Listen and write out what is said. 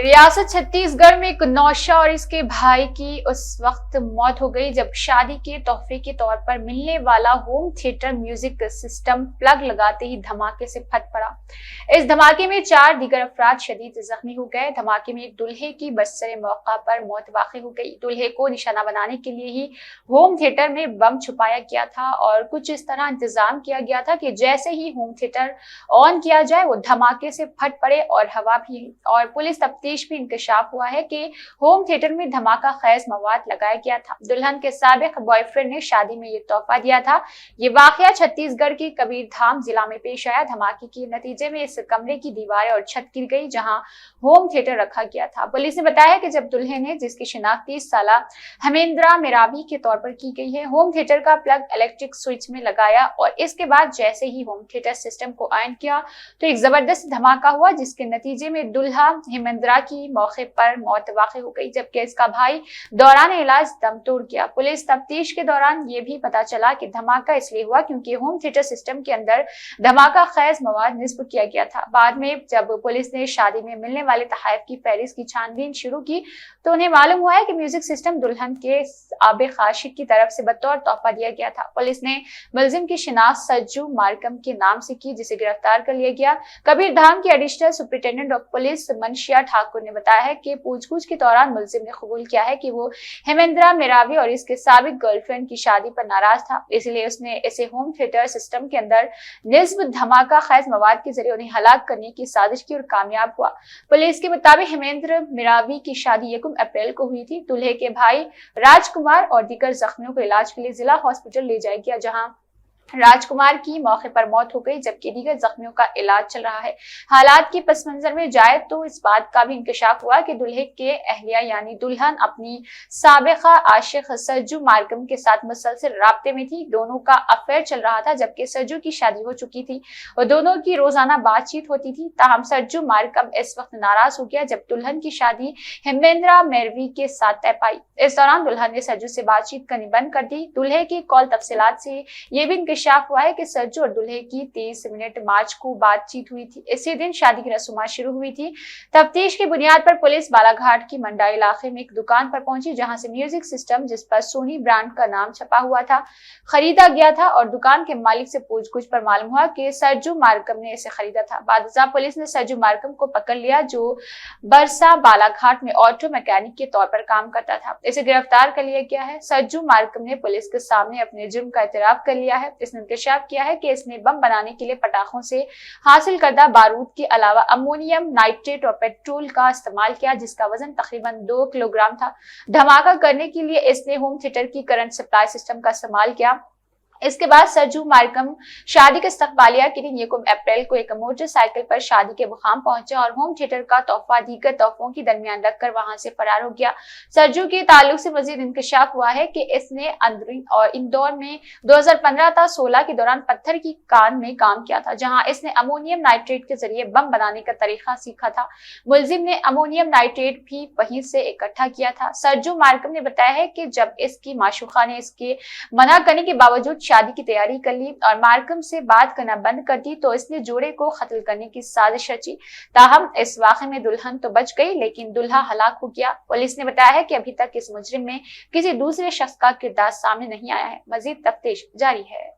रियासत छत्तीसगढ़ में एक नौशा और इसके भाई की उस वक्त मौत हो गई जब शादी के तोहफे के तौर पर मिलने वाला home theatre music system plug लगाते ही धमाके से फट पड़ा। इस धमाके में 4 दीगर अफराद शदीद जख्मी हो गए। धमाके में एक दूल्हे की बरसरे मौका पर मौत वाक़ई हो गई। दूल्हे को निशाना बनाने के लिए ही होम थिएटर में बम छुपाया गया था और कुछ इस तरह इंतजाम किया गया था कि जैसे ही होम थिएटर ऑन किया जाए वो धमाके से फट पड़े और हवा भी। और पुलिस तफ्तीश भी इंकशाफ हुआ है कि होम थिएटर में धमाका खैज मवाद लगाया गया था। दुल्हन के साबिक बॉयफ्रेंड ने शादी में ये तोहफा दिया था। ये वाकया छत्तीसगढ़ के कबीरधाम जिला में पेश आया। धमाके के नतीजे में इस कमरे की दीवारें और छत गिर गई जहां होम थिएटर रखा गया था। पुलिस ने बताया कि जब दुल्हे ने, जिसकी शिनाख्त 30 साला हेमेंद्रा मेरावी के तौर पर की गई है, होम थिएटर का प्लग इलेक्ट्रिक स्विच में लगाया और इसके बाद जैसे ही होम थिएटर सिस्टम को ऑन किया तो एक जबरदस्त धमाका हुआ, जिसके नतीजे में दुल्हा हेमेंद्रा की मौके पर मौत वाक़ई हो गई, जबकि इसका भाई दौरान इलाज दम तोड़ गया। पुलिस तफ्तीश के दौरान ये भी पता चला कि धमाका इसलिए हुआ क्योंकि होम थिएटर सिस्टम के अंदर धमाका खैज मवाद निस्ब किया गया था। बाद में जब पुलिस ने शादी में मिलने वाले तोहफे की फहरिस्त की छानबीन शुरू की तो उन्हें मालूम हुआ है कि म्यूजिक सिस्टम दुल्हन के आबे खाशिक की तरफ से बतौर तोहफा दिया गया था। पुलिस ने मुलजिम की शिनाख्त सज्जू मार्कम के नाम से की, जिसे गिरफ्तार कर लिया गया। कबीरधाम के additional superintendent of police Manisha Thakur ने बताया है कि पूछताछ के दौरान मुलजिम ने कबूल किया है कि वो हेमेंद्रा मेरावी और इसके साबिक गर्लफ्रेंड की शादी पर नाराज था, इसलिए उसने इसे होम थिएटर सिस्टम के अंदर निस्ब धमाका खैज मवाद के जरिए उन्हें हलाक करने की साजिश की और कामयाब हुआ। पुलिस के मुताबिक हेमेंद्र मेरावी की शादी 1 अप्रैल को हुई थी। दूल्हे के भाई राजकुमार और दीगर जख्मियों को इलाज के लिए जिला हॉस्पिटल ले जाया गया, जहां राजकुमार की मौके पर मौत हो गई जबकि दीगर जख्मियों का इलाज चल रहा है। हालात के पस मंजर में जाए तो इस बात का भी इंकशाफ हुआ कि दूल्हे के अहलिया यानी दुल्हन अपनी साबिका आशिक सज्जू मार्कम के साथ मुसलसल राब्ते में थी। दोनों का अफेयर चल रहा था जबकि सज्जू की शादी हो चुकी थी और दोनों की रोजाना बातचीत होती थी। ताहम सज्जू मार्कम इस वक्त नाराज हो गया जब दुल्हन की शादी हेमेंद्रा मेरावी के साथ तय पाई। इस दौरान दुल्हन ने सज्जू से बातचीत करनी बंद कर दी। दूल्हे की कॉल तफसीलात से ये भी इंकशाफ हुआ है कि सज्जू और दूल्हे की 30 मिनट मार्च को बातचीत हुई थी। इसी दिन शादी की रस्मात शुरू हुई थी। तफ्तीश की बुनियाद पर पुलिस बालाघाट की मंडाई इलाके में एक दुकान पर पहुंची जहां से म्यूजिक सिस्टम, जिस पर सोनी ब्रांड का नाम छपा हुआ था, खरीदा गया था और दुकान के मालिक से पूछताछ पर मालूम हुआ कि सज्जू मार्कम ने इसे खरीदा था। बादशाह पुलिस ने सज्जू मार्कम को पकड़ लिया जो बरसा बालाघाट में ऑटो मैकेनिक के तौर पर काम करता था। इसे गिरफ्तार कर लिया गया है। सज्जू मार्कम ने पुलिस के सामने अपने जुर्म का इतराफ कर लिया है। इसने इंकशाफ किया है कि इसने बम बनाने के लिए पटाखों से हासिल करदा बारूद के अलावा अमोनियम नाइट्रेट और पेट्रोल का इस्तेमाल किया, जिसका वजन तकरीबन 2 किलोग्राम था। धमाका करने के लिए इसने होम थिएटर की करंट सप्लाई सिस्टम का इस्तेमाल किया। इसके बाद सज्जू मार्कम शादी के इस्तकबालिया के दिन 1 अप्रैल को एक मोटरसाइकिल पर शादी के मुकाम पहुंचा और होम थिएटर का तोहफा दीगर तोहफों के दरमियान रखकर वहां से फरार हो गया। सज्जू के ताल्लुक से मजीद इंकशाफ हुआ है कि इसने अंदरून और इंदौर में 2015-16 के दौरान पत्थर की कान में काम किया था, जहां इसने अमोनियम नाइट्रेट के जरिए बम बनाने का तरीका सीखा था। मुलजिम ने अमोनियम नाइट्रेट भी वहीं से इकट्ठा किया था। सज्जू मार्कम ने बताया है कि जब इसकी माशूका ने इसके मना करने के बावजूद शादी की तैयारी कर ली और मार्कम से बात करना बंद कर दी तो इसने जोड़े को कत्ल करने की साजिश रची। ताहम इस वाक़े में दुल्हन तो बच गई लेकिन दुल्हा हलाक हो गया। पुलिस ने बताया है कि अभी तक इस मुजरिम में किसी दूसरे शख्स का किरदार सामने नहीं आया है। मजीद तफ्तीश जारी है।